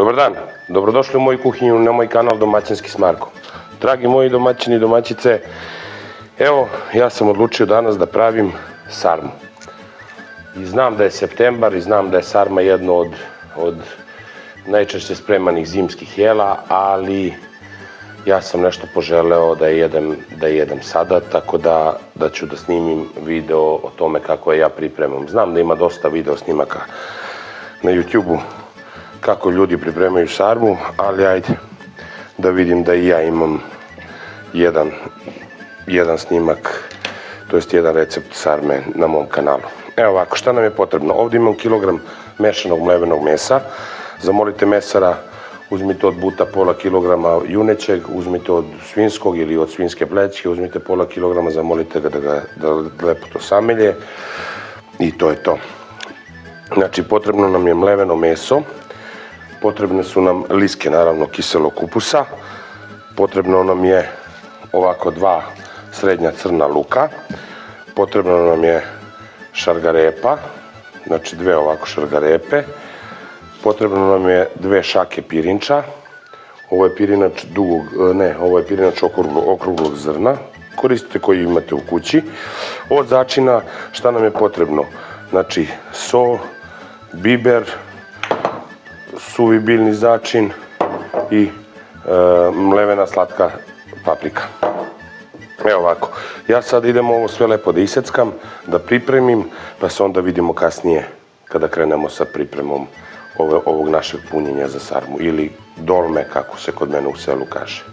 Dobar dan, dobrodošli u moju kuhinju na moj kanal Domaćinski s Markom. Dragi moji domaćini i domaćice, evo ja sam odlučio danas da pravim sarmu. I znam da je septembar i znam da je sarma jedno od najčešće spremanih zimskih jela, ali ja sam nešto poželeo da jedem sada, tako da ću da snimim video o tome kako je ja pripremam. Znam da ima dosta video snimaka na YouTube-u kako ljudi pripremaju sarmu, ali ajde da vidim da i ja imam jedan snimak, to jest jedan recept sarme na mom kanalu. Evo ovako, šta nam je potrebno? Ovdje imam kilogram mešanog mlevenog mesa. Zamolite mesara, uzmite od buta pola kilograma junećeg, uzmite od svinskog ili od svinske plećke, uzmite pola kilograma, zamolite ga da lepo to samelje i to je to. Znači, potrebno nam je mleveno meso, potrebne su nam liske, naravno, kiselog kupusa, potrebno nam je ovako 2 srednja crna luka, potrebno nam je šargarepa, znači 2 ovako šargarepe, potrebno nam je 2 šake pirinča, ovo je pirinač ovo je pirinač okruglog zrna, koristite koji imate u kući. Od začina šta nam je potrebno? Znači sol, biber, suvi biljni začin i mlevena slatka paprika. Evo ovako, ja sad idem ovo sve lepo da iseckam, da pripremim, pa se onda vidimo kasnije kada krenemo sa pripremom ovog našeg punjenja za sarmu, ili dolme, kako se kod mene u selu kaže.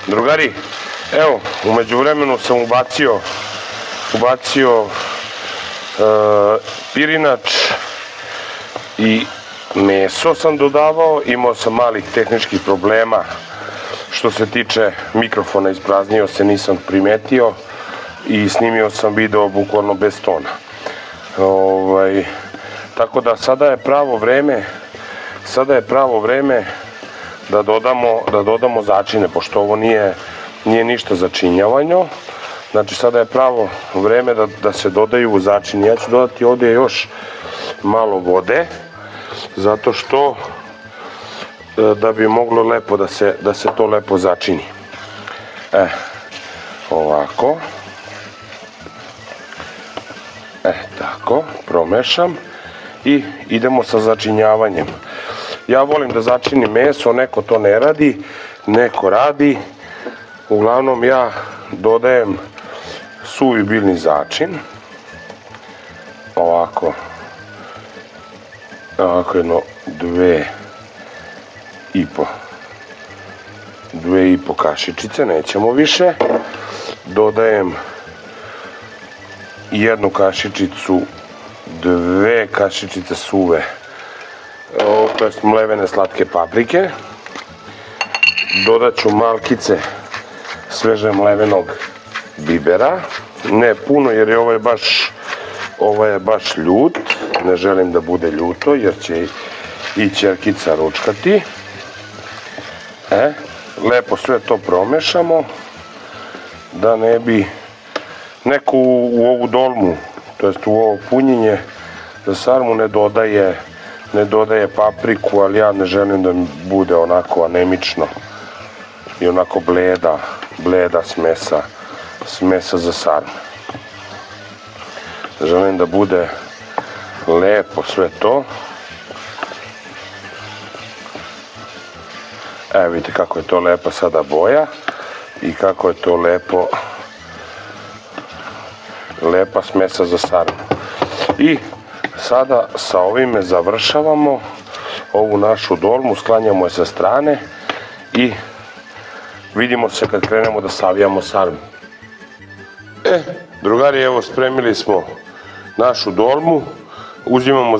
Drugari, evo, u međuvremenu sam ubacio pirinač i meso sam dodavao. Imao sam malih tehničkih problema što se tiče mikrofona, ispraznio se, nisam primetio i snimio sam video bukvalno bez tona. Tako da sada je pravo vreme da dodamo začine, pošto ovo nije ništa začinjavanje. Znači sada je pravo vreme da se dodaju začini. Ja ću dodati ovdje još malo vode, zato što da bi moglo lepo da se to lepo začini. Ovako. Tako, promešam i idemo sa začinjavanjem. Ja volim da začinim meso, neko to ne radi, neko radi. Uglavnom ja dodajem suvi biljni začin. Ovako jedno 2,5 kašičice, nećemo više. Dodajem 1 kašičicu, 2 kašičice suve, to jest mlevene slatke paprike. Dodat ću malkice sveže mlevenog bibera, ne puno jer je ovo je baš ljut, ne želim da bude ljuto jer će i ćerkica ručkati. lepo sve to promešamo, da ne bi neko u ovu dolmu, to jest u ovo punjenje za sarmu ne dodaje papriku, ali ja ne želim da mi bude onako anemično i onako bleda smesa za sarmu. Želim da bude lepo sve to. Evo vidite kako je to lepa sada boja i kako je to lepa smesa za sarmu. I sada sa ovime završavamo ovu našu dolmu, sklanjamo je sa strane i vidimo se kad krenemo da savijamo sarmu. Drugari, evo spremili smo našu dolmu, uzimamo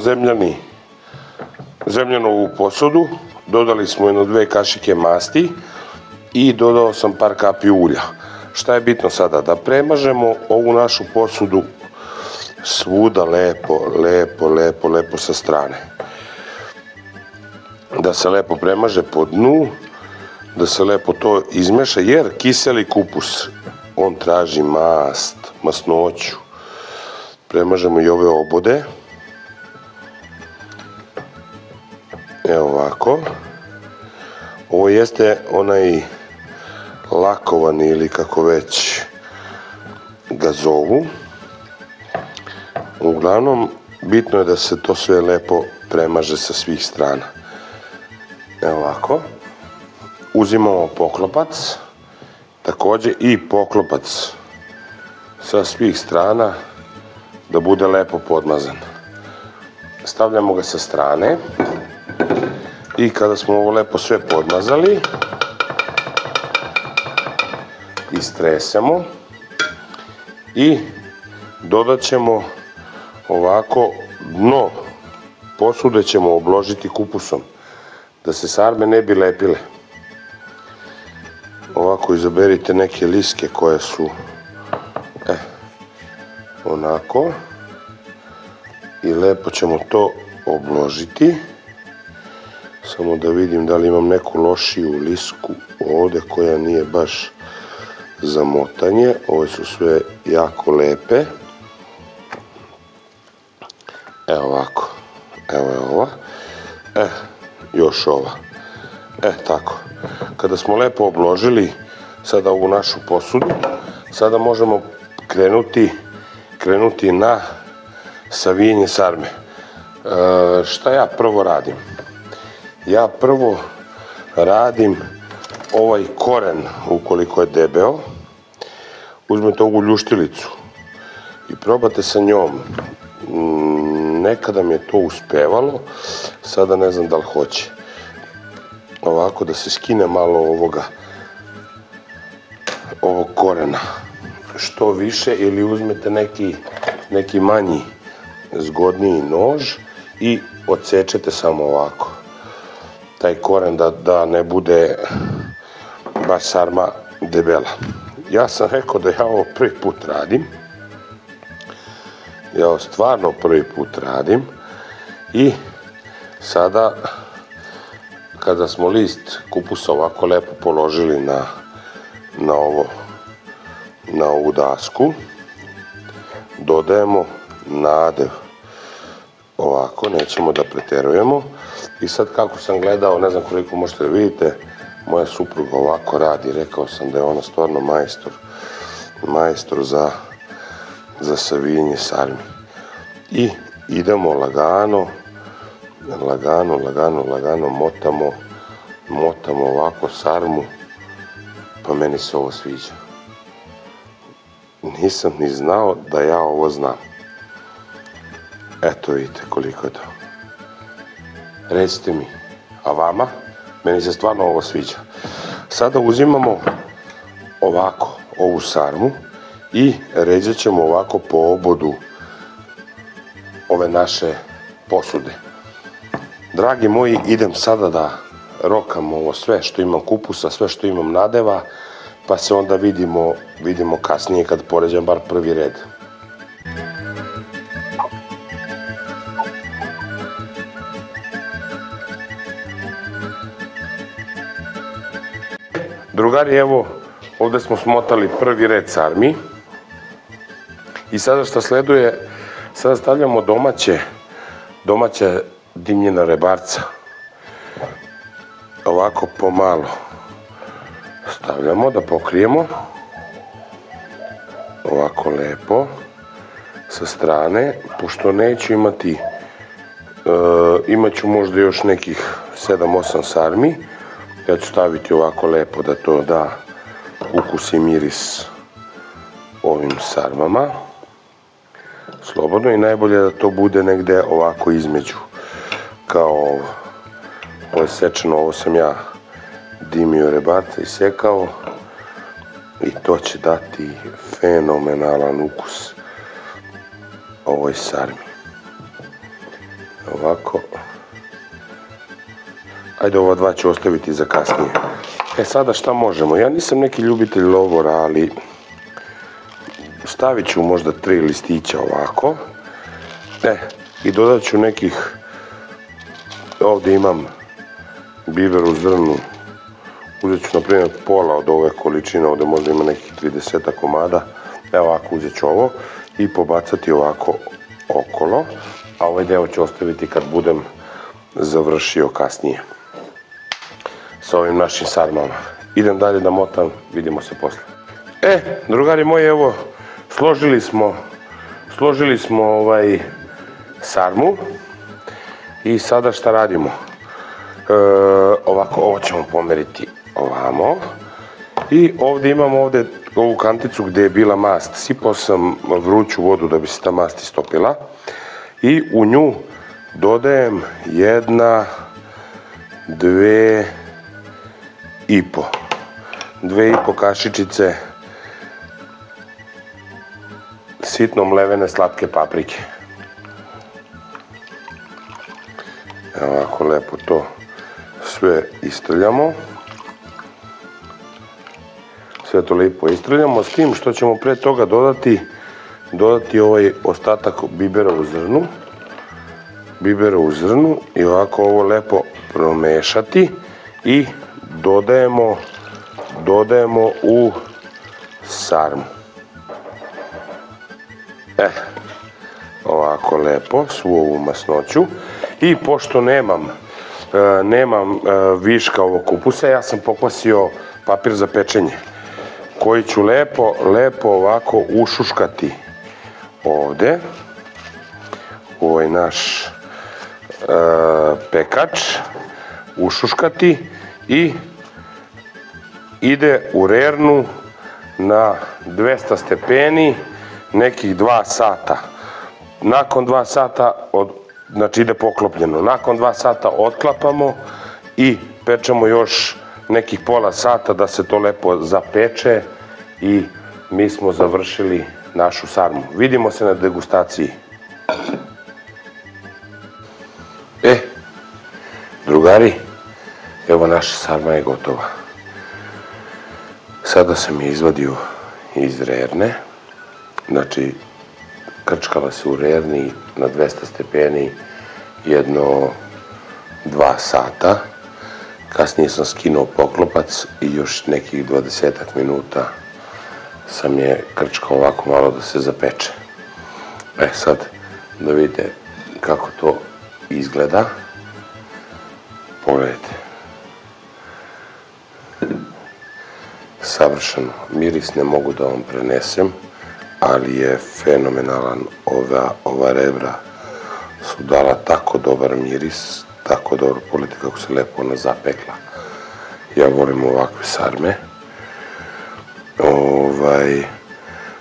zemljanovu posudu, dodali smo 1-2 kašike masti i dodao sam par kapi ulja. Šta je bitno sada? Da premažemo ovu našu posudu svuda lepo sa strane. Da se lepo premaže po dnu, da se lepo to izmeša, jer kiseli kupus, on traži masnoću. Premažemo i ove obode. Evo ovako. Ovo jeste onaj lakovani ili kako već ga zovu. Uglavnom, bitno je da se to sve lepo premaže sa svih strana. Evo ovako. Uzimamo poklopac. Također i poklopac sa svih strana da bude lepo podmazan. Stavljamo ga sa strane i kada smo ovo lepo sve podmazali, istresemo i dodat ćemo ovako dno posude ćemo obložiti kupusom da se sarme ne bi lepile. Ovako izaberite neke liske koje su onako i lepo ćemo to obložiti. Samo da vidim da li imam neku lošiju lisku ovdje koja nije baš za motanje. Ove su sve jako lepe. Evo ovako. Evo je ova. Još ova. Tako. Kada smo lepo obložili sada ovu našu posudu, sada možemo krenuti na savijanje sarme. Šta ja prvo radim? Ja prvo radim ovaj koren, ukoliko je debeo, uzmete ovu ljuštilicu i probate sa njom. Nekada mi je to uspevalo, sada ne znam da li hoće. Ovako da se skine malo ovog korena što više, ili uzmete neki manji zgodniji nož i odsečete samo ovako taj koren da ne bude baš sarma debela. Ja sam rekao da ja ovo prvi put radim. Ja ovo stvarno prvi put radim i sada kada smo list kupusa ovako lepo položili na ovu dasku, dodajemo nadev. Ovako, nećemo da preterujemo. I sad kako sam gledao, ne znam koliko možete da vidite, moja supruga ovako radi. Rekao sam da je ona stvarno majstor za savijanje sarmi. I idemo lagano motamo ovako sarmu, pa meni se ovo sviđa. Nisam ni znao da ja ovo znam. Eto vidite koliko je to. Recite mi, a vama? Meni se stvarno ovo sviđa. Sada uzimamo ovako ovu sarmu i ređat ćemo ovako po obodu ove naše posude. Dragi moji, idem sada da rokam ovo sve što imam kupusa, sve što imam nadeva, pa se onda vidimo kasnije kad poređam bar prvi red. Drugari, evo, ovdje smo smotali prvi red sarmi. I sada što sleduje, sada stavljamo domaća dimljena rebarca. Ovako pomalo stavljamo da pokrijemo. Ovako lepo. Sa strane, pošto neću imati, imat ću možda još nekih 7-8 sarmi. Ja ću staviti ovako lepo da to da ukus i miris ovim sarmama. Slobodno i najbolje da to bude negde ovako između. Kao ovo. Ovo je sečeno, ovo sam ja dimio rebarca i sekao. I to će dati fenomenalan ukus ovoj sarmi. Ovako. Ajde, ova dva ću ostaviti za kasnije. Sada šta možemo? Ja nisam neki ljubitelj lovora, ali stavit ću možda 3 listića ovako. I dodat ću nekih, ovdje imam biber u zrnu. Uzet ću na primjer pola od ove količine, ovdje možda ima nekih 30 komada. Evo ovako uzet ću ovo i pobacati ovako okolo. A ovaj deo ću ostaviti kad budem završio kasnije sa ovim našim sarmama. Idem dalje da motam, vidimo se posle. Drugari moji, evo, složili smo sarmu i sada šta radimo? Ovako, ovo ćemo pomeriti ovamo i ovdje imamo ovu kanticu gdje je bila mast. Sipao sam vruću vodu da bi se ta mast istopila i u nju dodajem 1, 2 i po kašičice sitno mlevene slatke paprike. Ovako lepo to sve istrljamo. Sve to lijepo istrljamo, s tim što ćemo pre toga dodati ovaj ostatak bibera u zrnu i ovako ovo lepo promešati i dodajemo u sarmu. Ovako lepo svu ovu masnoću i pošto nemam viška ovog kupusa, ja sam pokvasio papir za pečenje koji ću lepo ovako ušuškati ovdje u ovaj naš pekač, ušuškati i ide u rernu na 200 stepeni nekih 2 sata. Nakon 2 sata, znači ide poklopljeno, nakon 2 sata otklapamo i pečemo još nekih pola sata da se to lepo zapeče i mi smo završili našu sarmu. Vidimo se na degustaciji. Drugari, evo naša sarma je gotova. Sada sam je izvadio iz rerne, znači krčkala se u rerni na 200 stepeni jedno 2 sata. Kasnije sam skinuo poklopac i još nekih 20 minuta sam je krčkao ovako malo da se zapeče. Sad da vidite kako to izgleda. Pogledajte. Savršeno. Miris ne mogu da vam prenesem, ali je fenomenalan. Ova rebra su dala tako dobar miris, tako dobro, pogledajte kako se lepo ona zapekla. Ja volim ovakve sarme.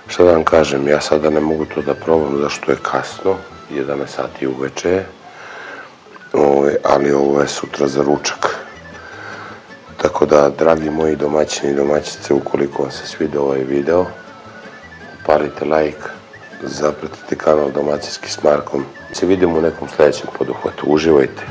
Šta da vam kažem, ja sada ne mogu to da probam zašto je kasno, 11 sati uveče je, ali ovo je sutra za ručak. Tako da, dragi moji domaćini i domaćice, ukoliko vam se svidio ovaj video, upalite like, zapratite kanal Domaćinski s Markom. Se vidimo u nekom sljedećem poduhvatu. Uživajte!